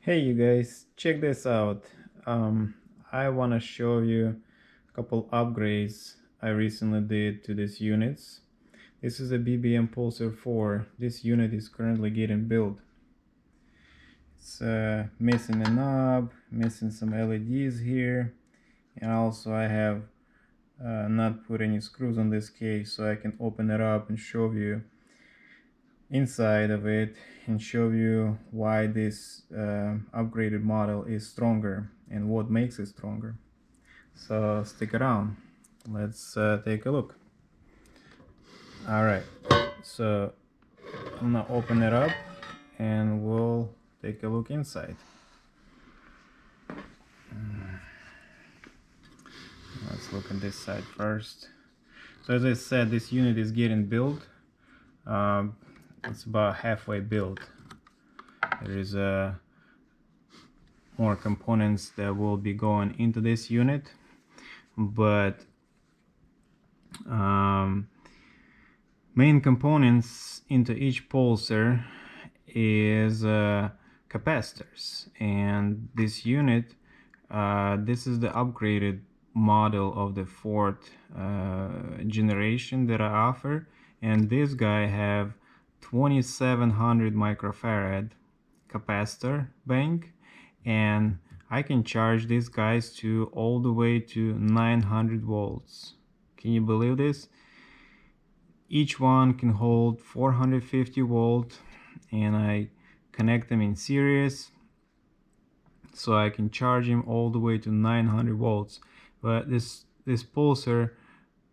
Hey you guys, check this out. I want to show you a couple upgrades I recently did to these units. This is a BBMPulser 4. This unit is currently getting built. It's missing a knob, missing some LEDs here, and also I have not put any screws on this case, so I can open it up and show you inside of it and show you why this upgraded model is stronger and what makes it stronger. So stick around, let's take a look. Alright, so I'm gonna open it up and we'll take a look inside. Let's look at this side first. So as I said, this unit is getting built. It's about halfway built. There is more components that will be going into this unit, but main components into each pulsar is capacitors, and this unit, this is the upgraded model of the fourth generation that I offer, and this guy have 2700 microfarad capacitor bank, and I can charge these guys to all the way to 900 volts. Can you believe this? Each one can hold 450 volt, and I connect them in series so I can charge them all the way to 900 volts. But this pulsar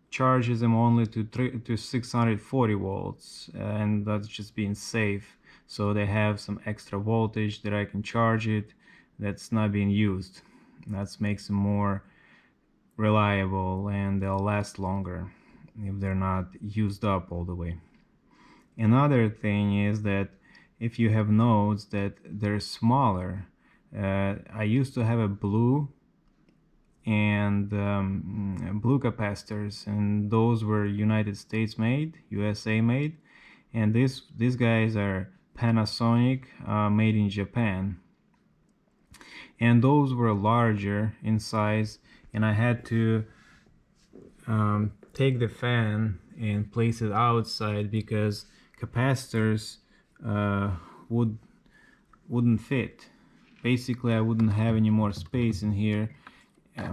charges them only to 640 volts, and that's just being safe. So they have some extra voltage that I can charge it that's not being used. That makes them more reliable, and they'll last longer if they're not used up all the way. Another thing is that if you have nodes that they're smaller, I used to have a blue and blue capacitors, and those were United States made, USA made, and these guys are Panasonic, made in Japan, and those were larger in size, and I had to take the fan and place it outside because capacitors wouldn't fit. Basically, I wouldn't have any more space in here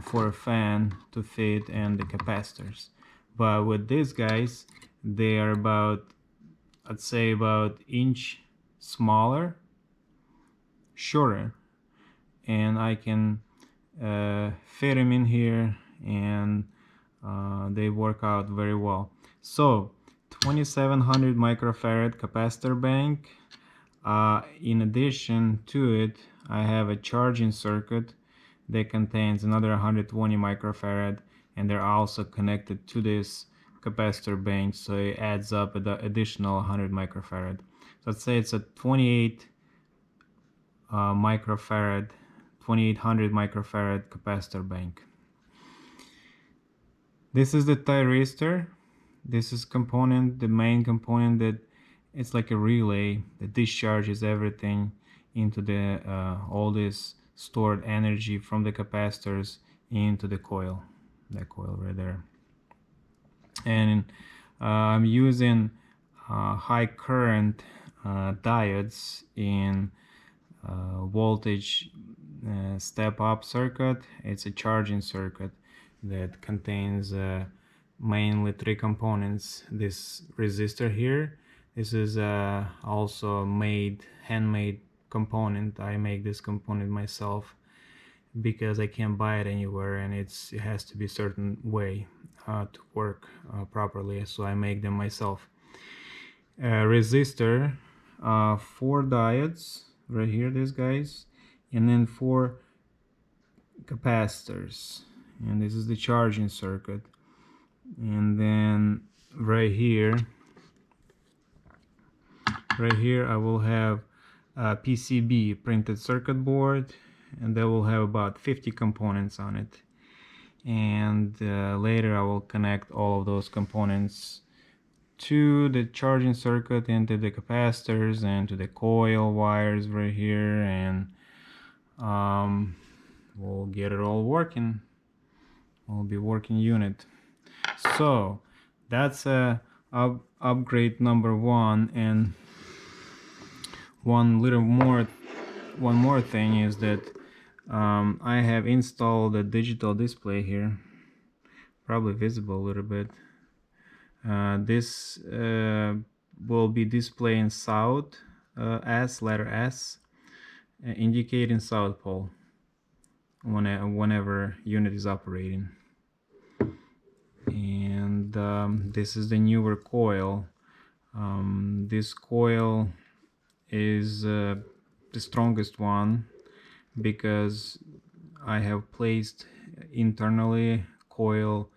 for a fan to fit and the capacitors. But with these guys, they are about, I'd say about inch smaller, shorter, and I can fit them in here, and they work out very well. So 2700 microfarad capacitor bank. In addition to it, I have a charging circuit that contains another 120 microfarad, and they're also connected to this capacitor bank, so it adds up an additional 100 microfarad. So let's say it's a 28 microfarad, 2800 microfarad capacitor bank. This is the thyristor. This is component, the main component, that it's like a relay that discharges everything into the all this stored energy from the capacitors into the coil, that coil right there. And I'm using high current diodes in voltage step up circuit. It's a charging circuit that contains mainly three components. This resistor here, this is also a handmade component. I make this component myself because I can't buy it anywhere, and it has to be a certain way to work properly, so I make them myself. Resistor, 4 diodes right here, these guys, and then 4 capacitors, and this is the charging circuit. And then right here I will have a PCB, printed circuit board, and that will have about 50 components on it. And later I will connect all of those components to the charging circuit and to the capacitors and to the coil wires right here, and we'll get it all working. Will be working unit. So that's a upgrade number one. And one more thing is that I have installed a digital display here, probably visible a little bit. This will be displaying south, letter S, indicating south pole whenever unit is operating. And this is the newer coil. This coil is the strongest one because I have placed internally coil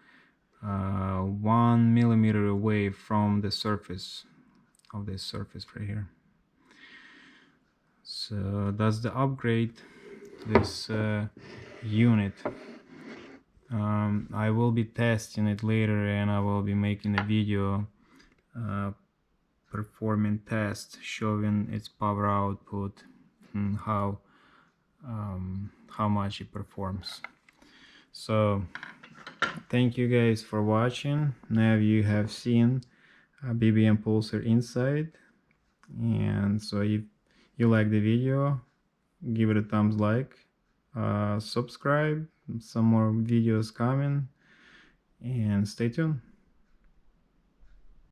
1 millimeter away from the surface of this surface right here. So that's the upgrade to this unit. I will be testing it later, and I will be making a video performing test showing its power output and how much it performs. So thank you guys for watching. Now you have seen a BBMPulser inside, and so if you like the video, give it a thumbs like, subscribe, some more videos coming, and stay tuned.